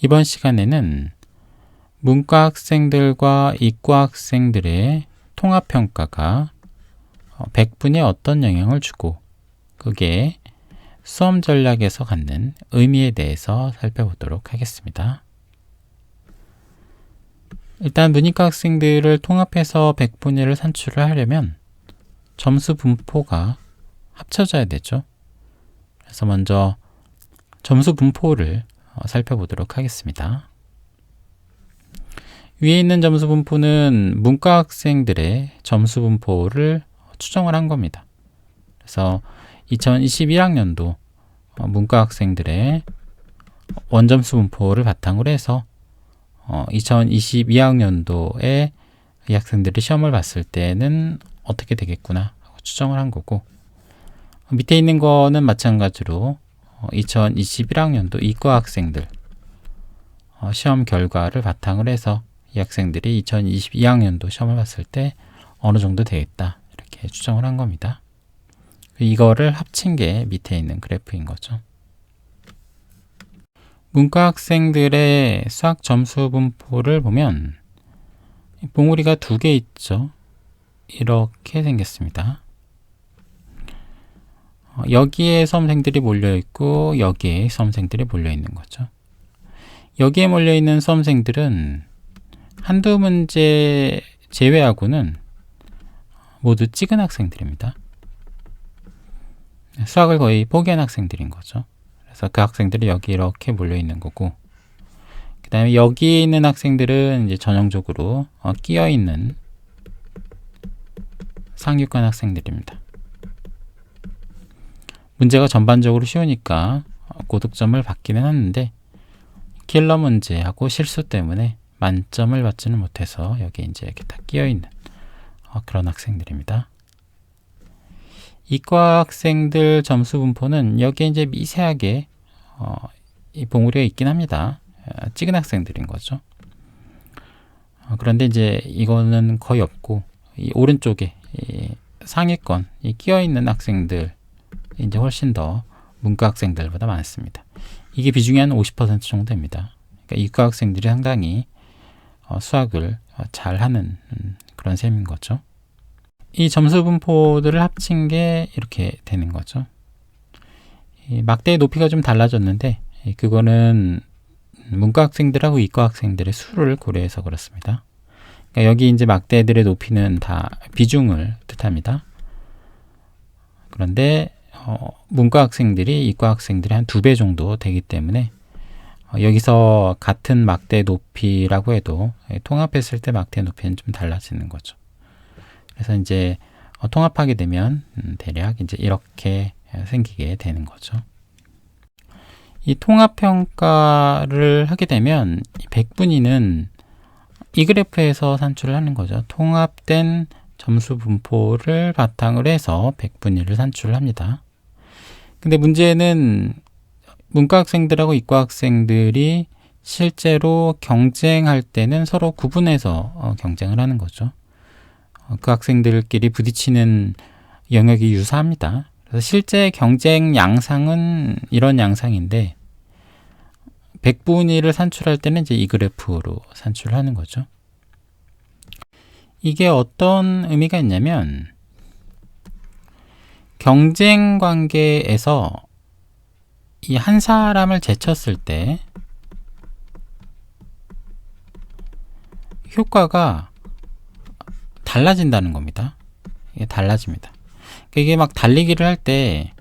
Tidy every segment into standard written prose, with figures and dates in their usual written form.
이번 시간에는 문과 학생들과 이과 학생들의 통합평가가 100분에 어떤 영향을 주고 그게 수험 전략에서 갖는 의미에 대해서 살펴보도록 하겠습니다. 일단 문이과 학생들을 통합해서 100분위를 산출을 하려면 점수 분포가 합쳐져야 되죠. 그래서 먼저 점수 분포를 살펴보도록 하겠습니다. 위에 있는 점수 분포는 문과 학생들의 점수 분포를 추정을 한 겁니다. 그래서 2021학년도 문과 학생들의 원점수 분포를 바탕으로 해서 2022학년도에 이 학생들이 시험을 봤을 때는 어떻게 되겠구나 하고 추정을 한 거고, 밑에 있는 거는 마찬가지로 2021학년도 이과 학생들 시험 결과를 바탕으로 해서 이 학생들이 2022학년도 시험을 봤을 때 어느 정도 되겠다 이렇게 추정을 한 겁니다. 이거를 합친 게 밑에 있는 그래프인 거죠. 문과 학생들의 수학 점수 분포를 보면 봉우리가 두 개 있죠. 이렇게 생겼습니다. 여기에 수험생들이 몰려있고 여기에 수험생들이 몰려있는 거죠. 여기에 몰려있는 수험생들은 한두 문제 제외하고는 모두 찍은 학생들입니다. 수학을 거의 포기한 학생들인 거죠. 그래서 그 학생들이 여기 이렇게 몰려있는 거고, 그 다음에 여기 있는 학생들은 이제 전형적으로 끼어있는 상위권 학생들입니다. 문제가 전반적으로 쉬우니까 고득점을 받기는 하는데 킬러 문제하고 실수 때문에 만점을 받지는 못해서 여기 이제 이렇게 다 끼어있는 그런 학생들입니다. 이과 학생들 점수 분포는 여기에 이제 미세하게 이 봉우리가 있긴 합니다. 찍은 학생들인 거죠. 그런데 이제 이거는 거의 없고, 이 오른쪽에 이 상위권 이 끼어있는 학생들 이제 훨씬 더 문과 학생들보다 많습니다. 이게 비중이 한 50% 정도 됩니다. 그러니까 이과 학생들이 상당히 수학을 잘하는 그런 셈인 거죠. 이 점수 분포들을 합친 게 이렇게 되는 거죠. 이 막대의 높이가 좀 달라졌는데 그거는 문과 학생들하고 이과 학생들의 수를 고려해서 그렇습니다. 그러니까 여기 이제 막대들의 높이는 다 비중을 뜻합니다. 그런데 문과 학생들이 이과 학생들이 한 2배 정도 되기 때문에 여기서 같은 막대 높이라고 해도 통합했을 때 막대 높이는 좀 달라지는 거죠. 그래서 이제 통합하게 되면 대략 이제 이렇게 생기게 되는 거죠. 이 통합평가를 하게 되면 100분위는 이 그래프에서 산출을 하는 거죠. 통합된 점수 분포를 바탕으로 해서 100분위를 산출을 합니다. 근데 문제는 문과 학생들하고 이과 학생들이 실제로 경쟁할 때는 서로 구분해서 경쟁을 하는 거죠. 그 학생들끼리 부딪히는 영역이 유사합니다. 그래서 실제 경쟁 양상은 이런 양상인데 100분위를 산출할 때는 이제 이 그래프로 산출을 하는 거죠. 이게 어떤 의미가 있냐면 경쟁 관계에서 이 한 사람을 제쳤을 때 효과가 달라진다는 겁니다. 이게 달라집니다. 이게 막 달리기를 할 때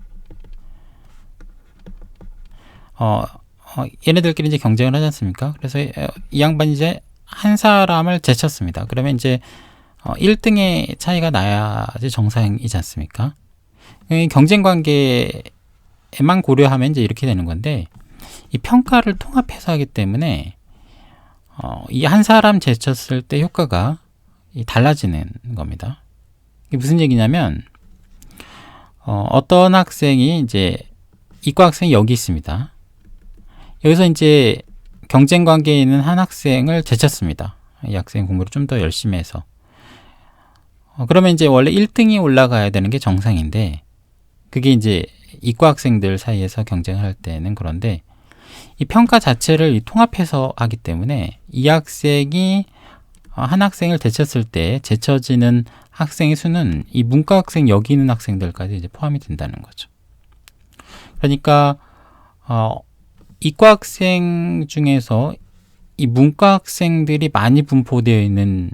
얘네들끼리 이제 경쟁을 하지 않습니까? 그래서 이 양반이 이제 한 사람을 제쳤습니다. 그러면 이제 1등의 차이가 나야지 정상이지 않습니까? 경쟁 관계에만 고려하면 이제 이렇게 되는 건데, 이 평가를 통합해서 하기 때문에 이 한 사람 제쳤을 때 효과가 달라지는 겁니다. 이게 무슨 얘기냐면 어떤 학생이 이제 이과 학생이 여기 있습니다. 여기서 이제 경쟁 관계에 있는 한 학생을 제쳤습니다. 이 학생 공부를 좀 더 열심히 해서 그러면 이제 원래 1등이 올라가야 되는 게 정상인데, 그게 이제 이과 학생들 사이에서 경쟁을 할 때는 그런데 이 평가 자체를 통합해서 하기 때문에 이 학생이 한 학생을 제쳤을 때 제쳐지는 학생의 수는 이 문과 학생 여기 있는 학생들까지 이제 포함이 된다는 거죠. 그러니까 이과 학생 중에서 이 문과 학생들이 많이 분포되어 있는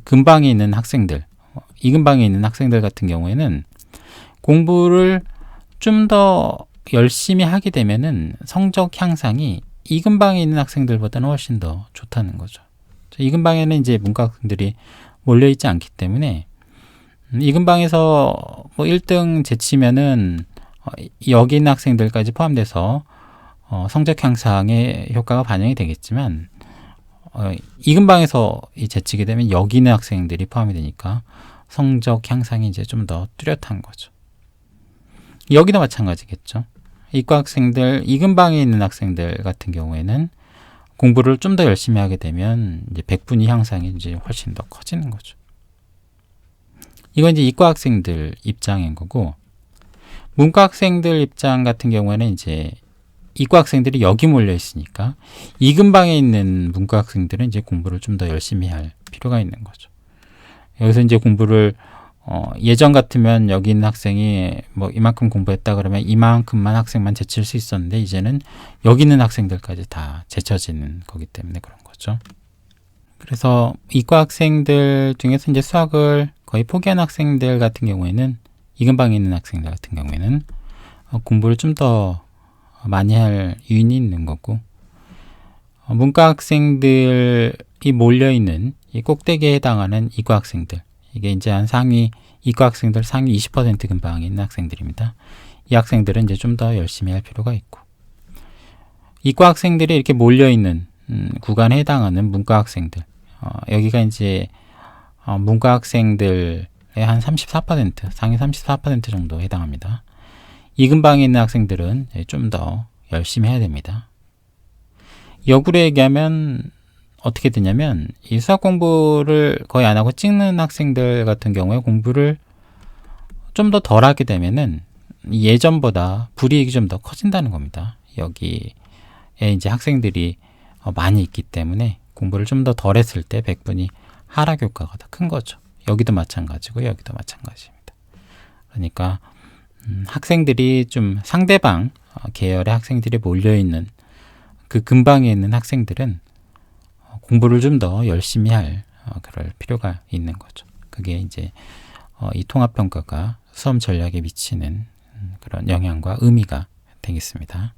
근방에 있는 학생들, 이근방에 있는 학생들 같은 경우에는 공부를 좀 더 열심히 하게 되면은 성적 향상이 이근방에 있는 학생들보다는 훨씬 더 좋다는 거죠. 이근방에는 이제 문과 학생들이 몰려 있지 않기 때문에 이근방에서 뭐 1등 제치면은 여기 있는 학생들까지 포함돼서 성적 향상의 효과가 반영이 되겠지만 이근방에서 제치게 되면 여기 있는 학생들이 포함이 되니까 성적 향상이 이제 좀 더 뚜렷한 거죠. 여기도 마찬가지겠죠. 이과 학생들, 이근방에 있는 학생들 같은 경우에는 공부를 좀 더 열심히 하게 되면 이제 백분위 향상이 이제 훨씬 더 커지는 거죠. 이건 이제 이과 학생들 입장인 거고, 문과 학생들 입장 같은 경우에는 이제 이과 학생들이 여기 몰려 있으니까 이근방에 있는 문과 학생들은 이제 공부를 좀 더 열심히 할 필요가 있는 거죠. 여기서 이제 공부를 예전 같으면 여기 있는 학생이 뭐 이만큼 공부했다 그러면 이만큼만 학생만 제칠 수 있었는데 이제는 여기 있는 학생들까지 다 제쳐지는 거기 때문에 그런 거죠. 그래서 이과 학생들 중에서 이제 수학을 거의 포기한 학생들 같은 경우에는 이근방에 있는 학생들 같은 경우에는 공부를 좀 더 많이 할 이유는 있는 거고, 문과 학생들이 몰려있는 이 꼭대기에 해당하는 이과 학생들, 이게 이제 한 이과 학생들 상위 20% 근방에 있는 학생들입니다. 이 학생들은 이제 좀 더 열심히 할 필요가 있고, 이과 학생들이 이렇게 몰려있는 구간에 해당하는 문과 학생들, 여기가 이제 문과 학생들의 한 34%, 상위 34% 정도 해당합니다. 이 근방에 있는 학생들은 좀 더 열심히 해야 됩니다. 역으로 얘기하면 어떻게 되냐면 이 수학 공부를 거의 안 하고 찍는 학생들 같은 경우에 공부를 좀 더 덜 하게 되면은 예전보다 불이익이 좀 더 커진다는 겁니다. 여기에 이제 학생들이 많이 있기 때문에 공부를 좀 더 덜 했을 때 백분위 하락 효과가 더 큰 거죠. 여기도 마찬가지고 여기도 마찬가지입니다. 그러니까 학생들이 좀 상대방 계열의 학생들이 몰려있는 그 근방에 있는 학생들은 공부를 좀 더 열심히 할 그럴 필요가 있는 거죠. 그게 이제 이 통합평가가 수험 전략에 미치는 그런 영향과 의미가 되겠습니다.